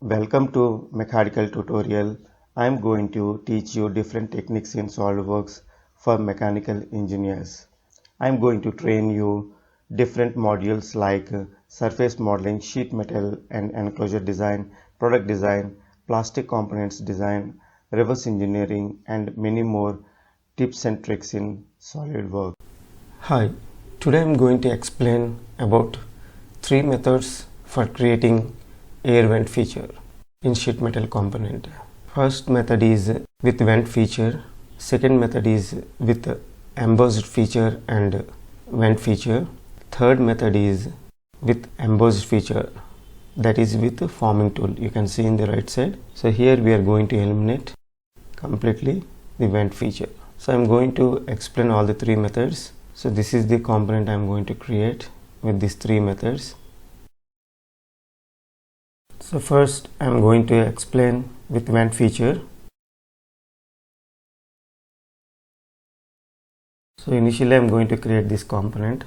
Welcome to mechanical tutorial. I am going to teach you different techniques in SolidWorks for mechanical engineers. I am going to train you different modules like surface modeling, sheet metal and enclosure design, product design, plastic components design, reverse engineering and many more tips and tricks in SolidWorks. Hi, today I am going to explain about three methods for creating air vent feature in sheet metal component. First method is with vent feature, second method is with embossed feature and vent feature, third method is with embossed feature, that is with forming tool. You can see in the right side. So here we are going to eliminate completely the vent feature. So I am going to explain all the three methods. So this is the component I am going to create with these three methods. So first I am going to explain with vent feature. So initially I am going to create this component.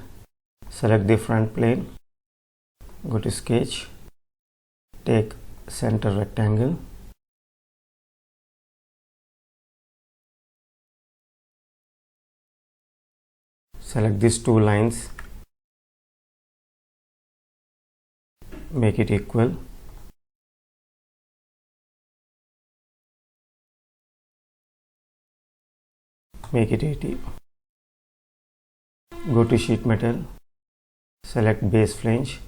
Select the front plane, go to sketch, take center rectangle, select these two lines, make it equal, make it 80. Go to sheet metal, select base flange.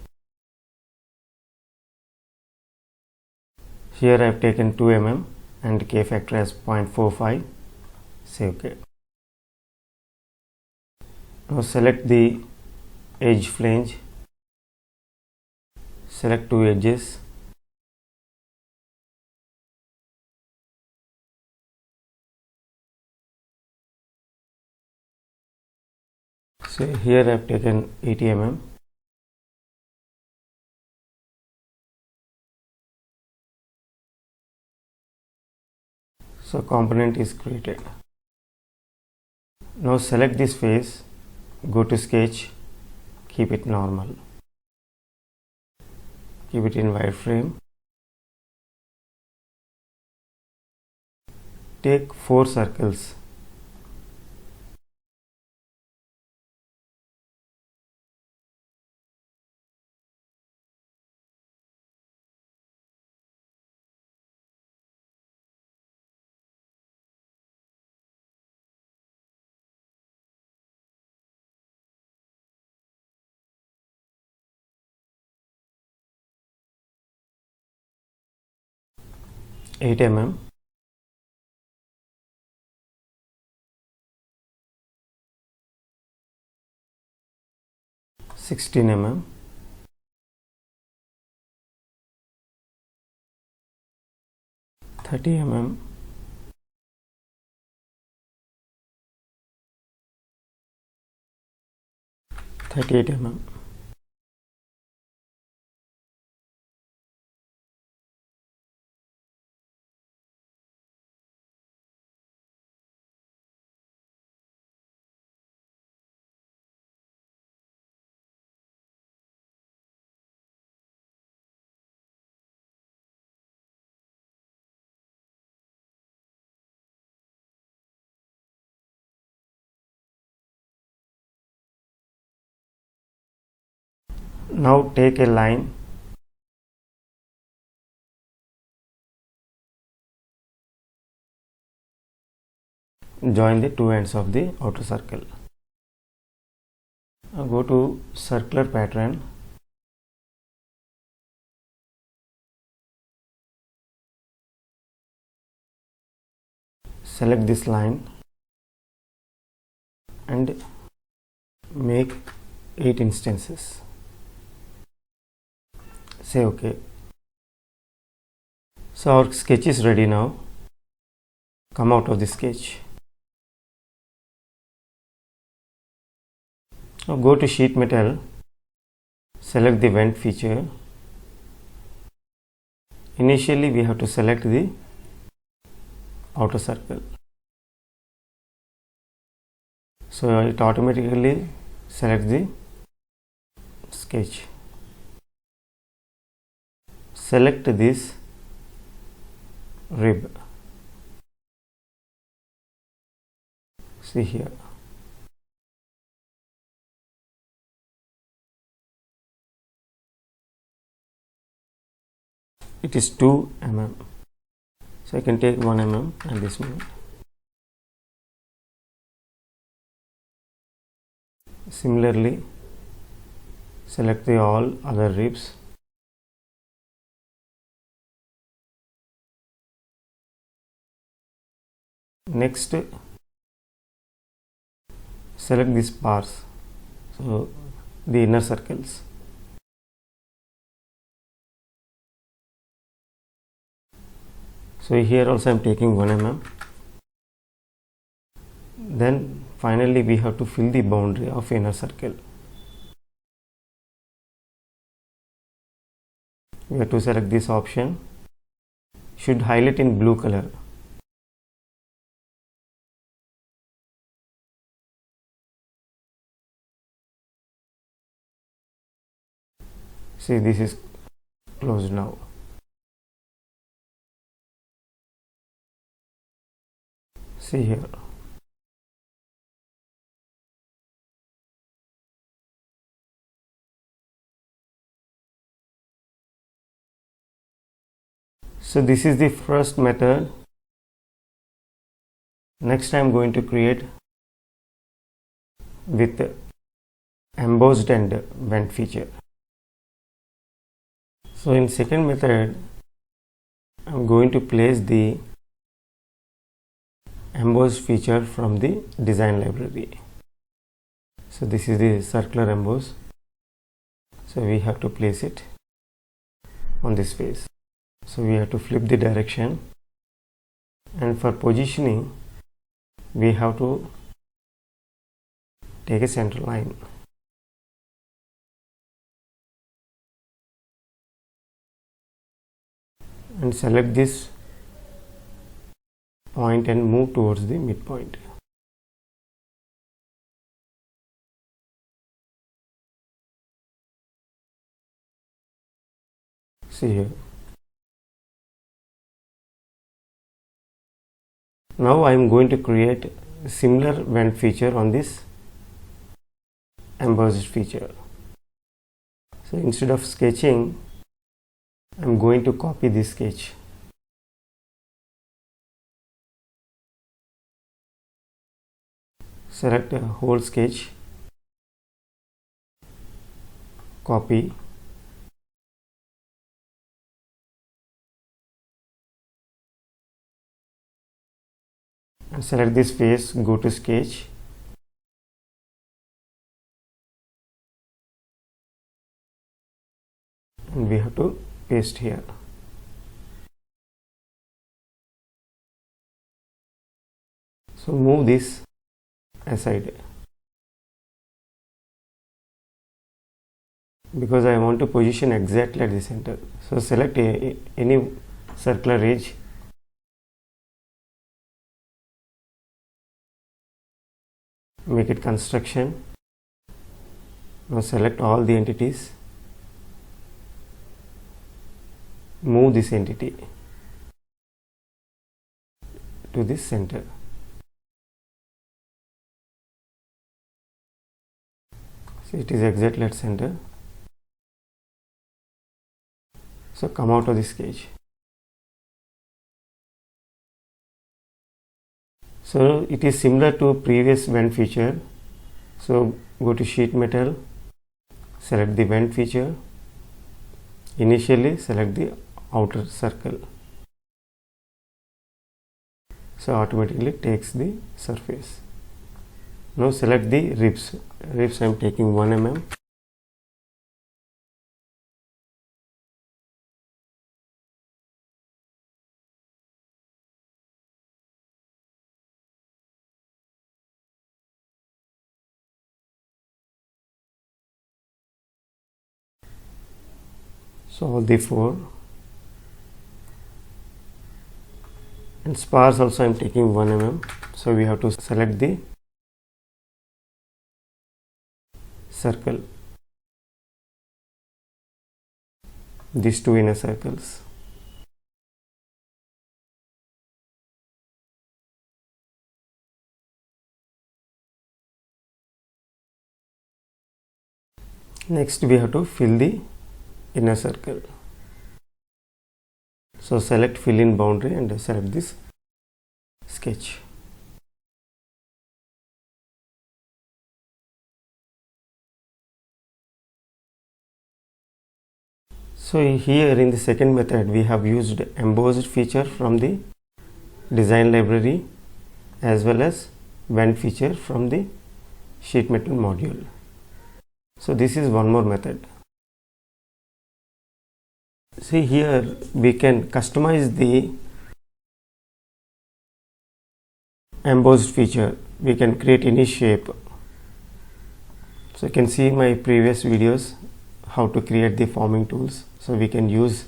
Here I have taken 2 mm and K factor as 0.45. Say OK. Now select the edge flange, select two edges, so here I have taken 80 mm. So component is created. Now select this face, go to sketch, keep it normal, keep it in wireframe, take 4 circles, eight mm, 16 mm, 30 mm, 38 mm. Now take a line, join the two ends of the outer circle. Now go to circular pattern, select this line and make 8 instances. Say OK. So our sketch is ready now. Come out of the sketch. Now go to sheet metal, select the vent feature. Initially we have to select the outer circle. So it automatically selects the sketch. Select this rib. See here. It is 2 mm. So I can take 1 mm and this one. Similarly, select the all other ribs. Next, select these bars, so the inner circles. So here also I am taking 1 mm. Then finally we have to fill the boundary of inner circle. We have to select this option. Should highlight in blue color. See, this is closed now. See here. So this is the first method. Next I am going to create with embossed and vent feature. So in second method, I am going to place the embossed feature from the design library. So this is the circular emboss. So we have to place it on this face. So we have to flip the direction, and for positioning we have to take a center line. And select this point and move towards the midpoint. See here. Now I am going to create a similar vent feature on this embossed feature. So instead of sketching, I am going to copy this sketch. Select a whole sketch, copy, and select this face, go to sketch, and we have to paste here. So move this aside because I want to position exactly at the center. So select any circular edge, make it construction. Now select all the entities, move this entity to this center. So it is exactly at center. So come out of this sketch. So it is similar to previous vent feature. So go to sheet metal, select the vent feature. Initially select the outer circle. So automatically takes the surface. Now select the ribs. Ribs I am taking 1 mm. So all the 4, and spars also I am taking 1 mm. So we have to select the circle, these 2 inner circles. Next we have to fill the inner circle. So select fill in boundary and select this sketch. So here in the second method we have used embossed feature from the design library as well as vent feature from the sheet metal module. So this is one more method. See here we can customize the embossed feature. We can create any shape. So you can see my previous videos how to create the forming tools. So we can use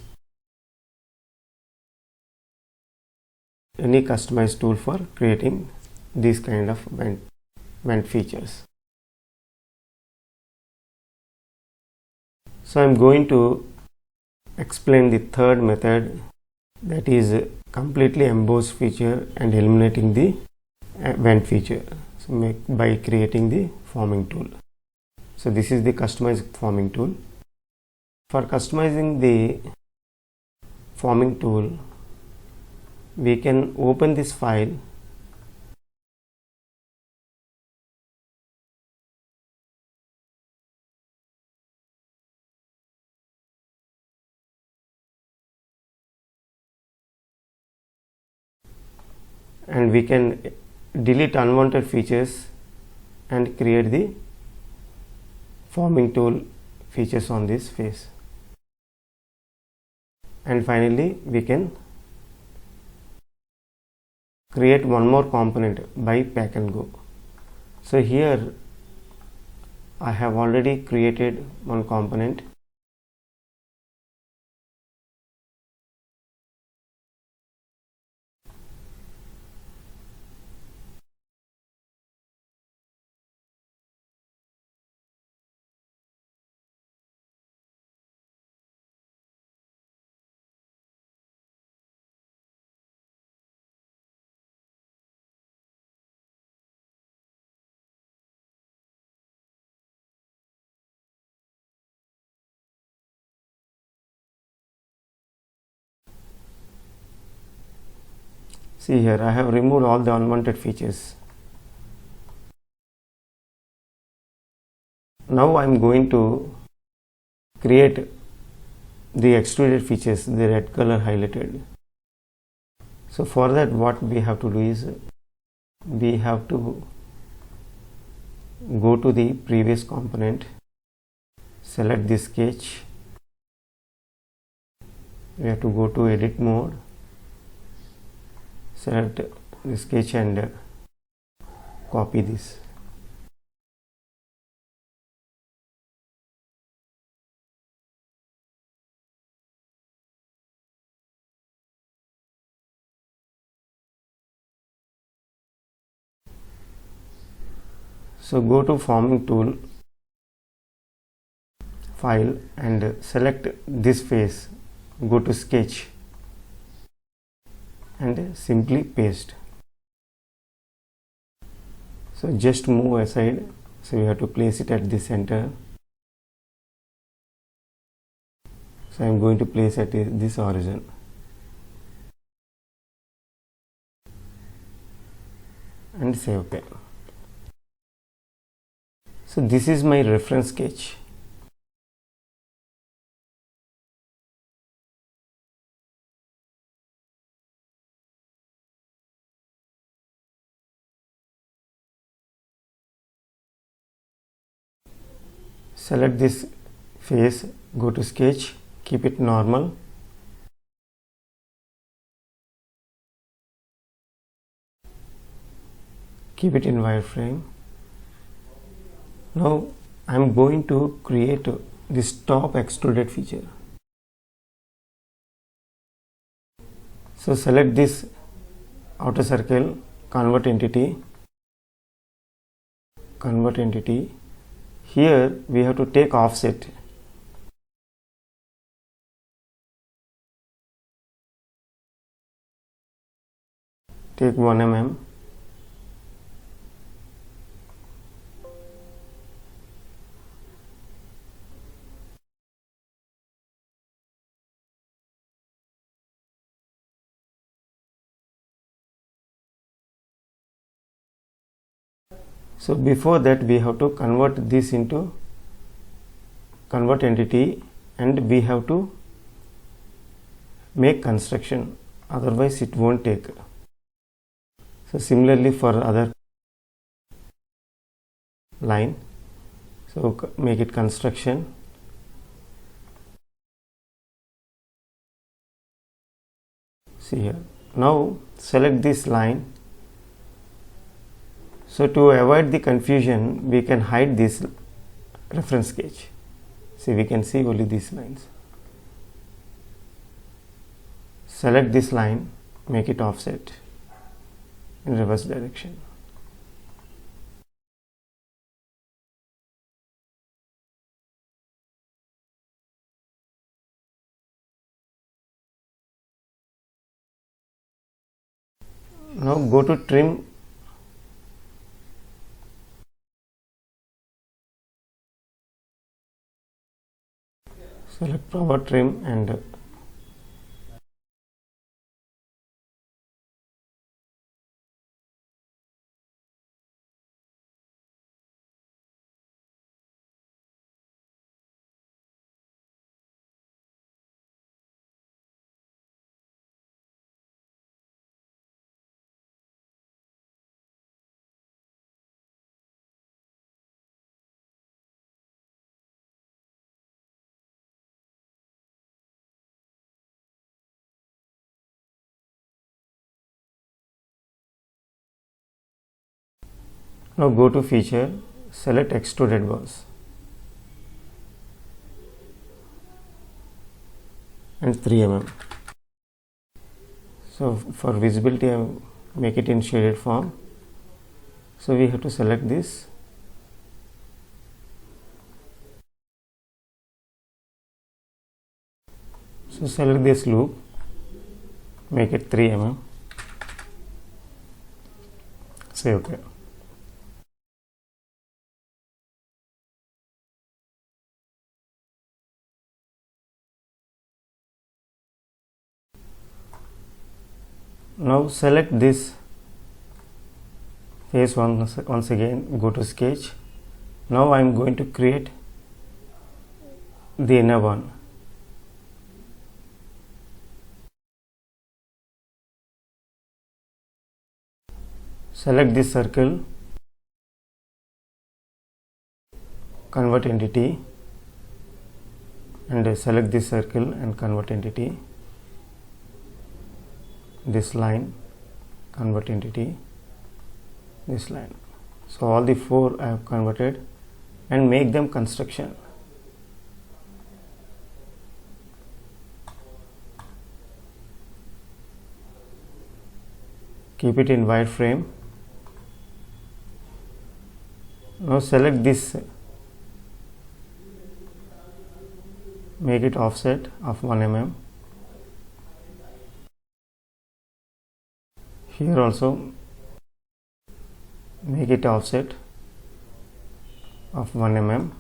any customized tool for creating these kind of vent features. So I am going to explain the third method, that is completely embossed feature and eliminating the vent feature. So by creating the forming tool. So this is the customized forming tool. For customizing the forming tool, we can open this file and we can delete unwanted features and create the forming tool features on this face. And finally we can create one more component by pack and go. So here I have already created one component. See here I have removed all the unwanted features. Now I am going to create the extruded features, the red color highlighted. So for that what we have to do is we have to go to the previous component, select the sketch, we have to go to edit mode, select the sketch and copy this. So go to forming tool, file and select this face, go to sketch and simply paste. So just move aside, so you have to place it at the center. So I am going to place at this origin. And say OK. So this is my reference sketch. Select this face, go to sketch, keep it normal. Keep it in wireframe. Now I am going to create this top extruded feature. So select this outer circle, convert entity. Here we have to take offset. Take 1 mm. So before that we have to convert this into convert entity, and we have to make construction, otherwise it won't take. So similarly for other line, so make it construction. See here, now select this line. So to avoid the confusion, we can hide this reference sketch. See, we can see only these lines. Select this line, make it offset in reverse direction. Now go to trim, select power trim, and now go to feature, select extruded boss and 3 mm. So for visibility I make it in shaded form. So we have to select this. So select this loop, make it 3 mm. Say OK. Now select this face once again, go to sketch. Now I am going to create the inner one. Select this circle, convert entity, and select this circle and convert entity. This line, convert entity, this line. So all the 4 I have converted, and make them construction. Keep it in wireframe. Now select this, make it offset of 1 mm. Here also make it offset of 1 mm.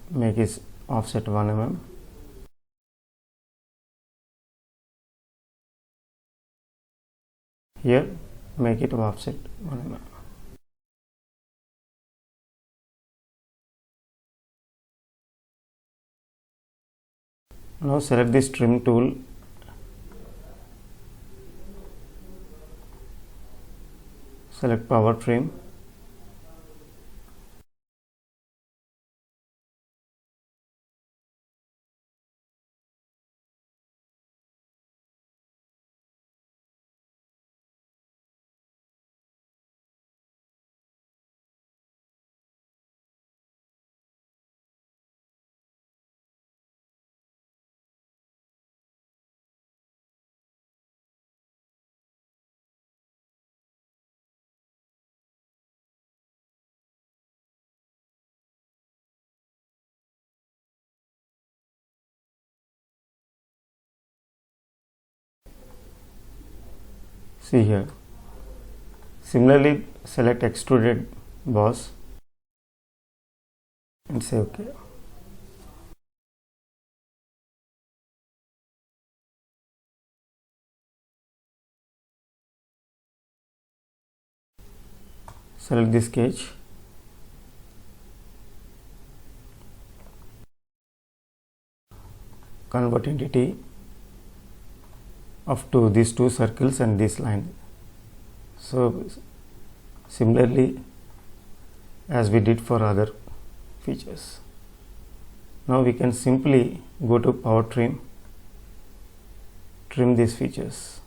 Make it offset 1 mm. Here make it offset 1 mm. Now select this trim tool, select power trim, see here. Similarly select extruded boss and say OK. select this sketch, convert entity of these two circles and this line. So similarly as we did for other features. Now we can simply go to power trim, trim these features.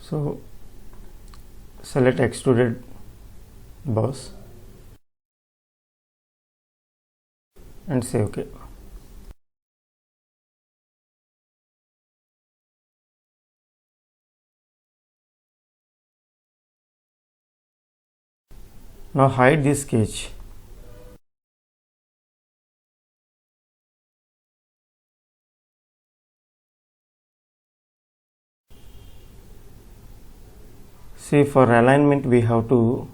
So select extruded boss and say OK. Now hide this sketch. See, for alignment we have to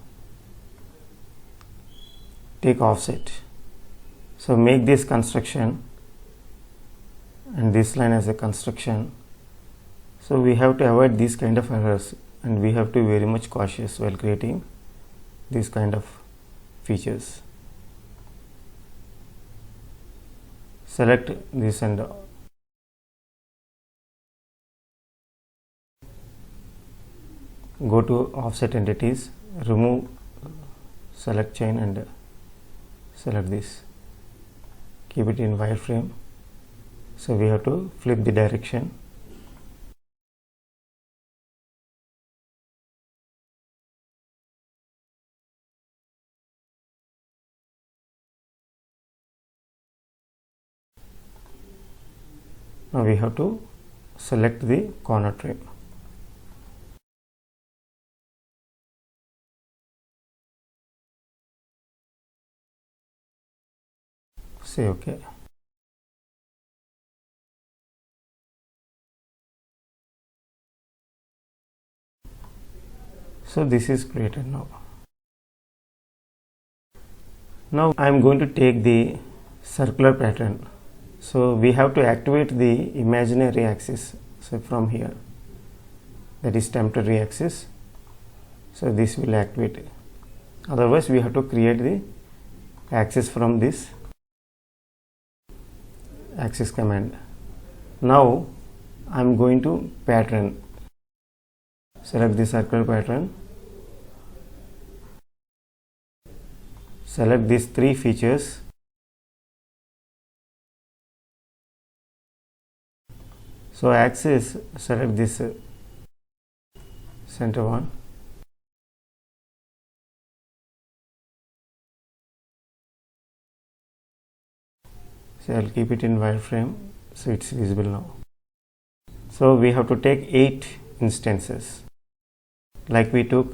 take offset. So make this construction and this line as a construction. So we have to avoid these kind of errors, and we have to be very much cautious while creating these kind of features. Select this and go to offset entities, remove select chain and select this, keep it in wireframe. So we have to flip the direction. Now we have to select the corner trim. Say OK. So this is created now. Now I am going to take the circular pattern. So we have to activate the imaginary axis. So from here, that is temporary axis. So this will activate. Otherwise we have to create the axis from this axis command. Now I am going to pattern. Select the circular pattern. Select these three features. So axis, select this center one. So I'll keep it in wireframe so it's visible now. So we have to take 8 instances, like we took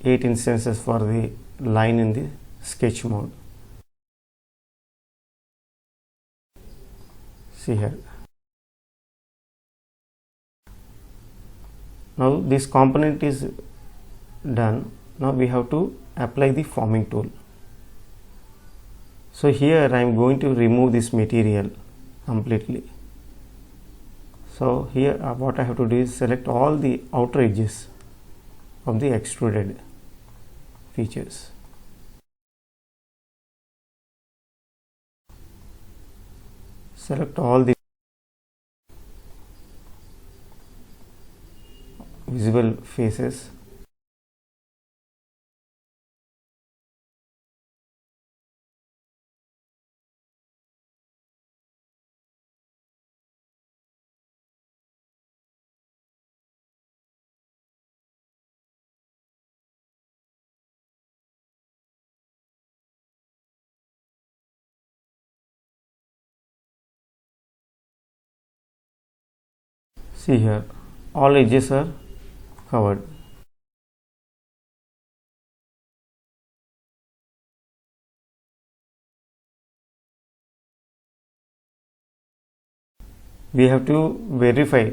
8 instances for the line in the sketch mode. See here. Now this component is done. Now we have to apply the forming tool. So here I am going to remove this material completely. So here what I have to do is select all the outer edges of the extruded features. Select all the visible faces. See here, all edges are covered. We have to verify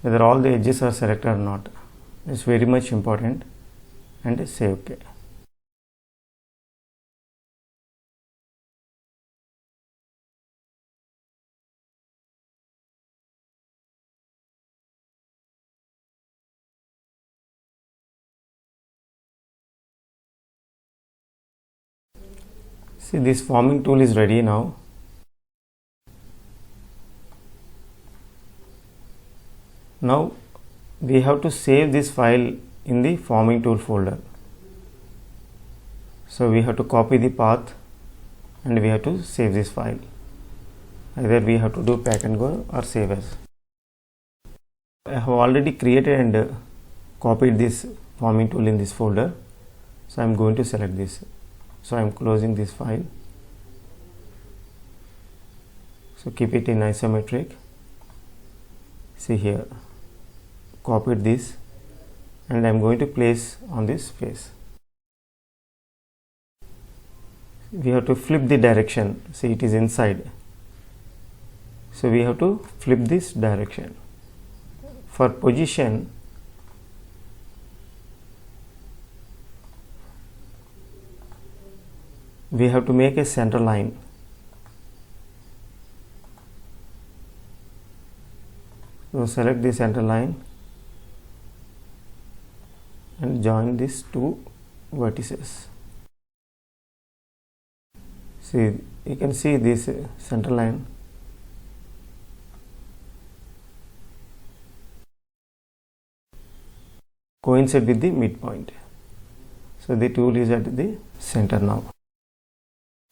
whether all the edges are selected or not. It's very much important, and say OK. See, this forming tool is ready now. Now we have to save this file in the forming tool folder. So we have to copy the path and we have to save this file. Either we have to do pack and go or save as. I have already created and copied this forming tool in this folder. So I am going to select this. So I am closing this file. So keep it in isometric. See here, copied this and I am going to place on this face. We have to flip the direction. See, it is inside. So we have to flip this direction. For position, we have to make a center line. So select the center line and join these two vertices. See, you can see this center line. Coincide with the midpoint. So the tool is at the center now.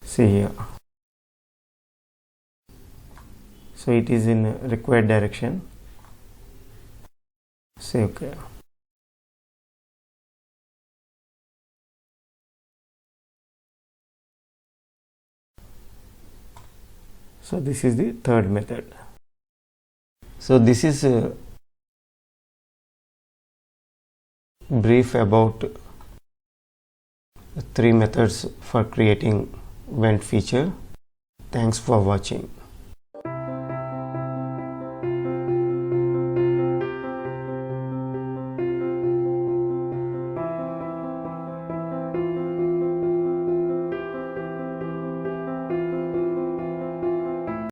See here. So it is in required direction. Say OK. So this is the third method. So this is a brief about 3 methods for creating vent feature. Thanks for watching.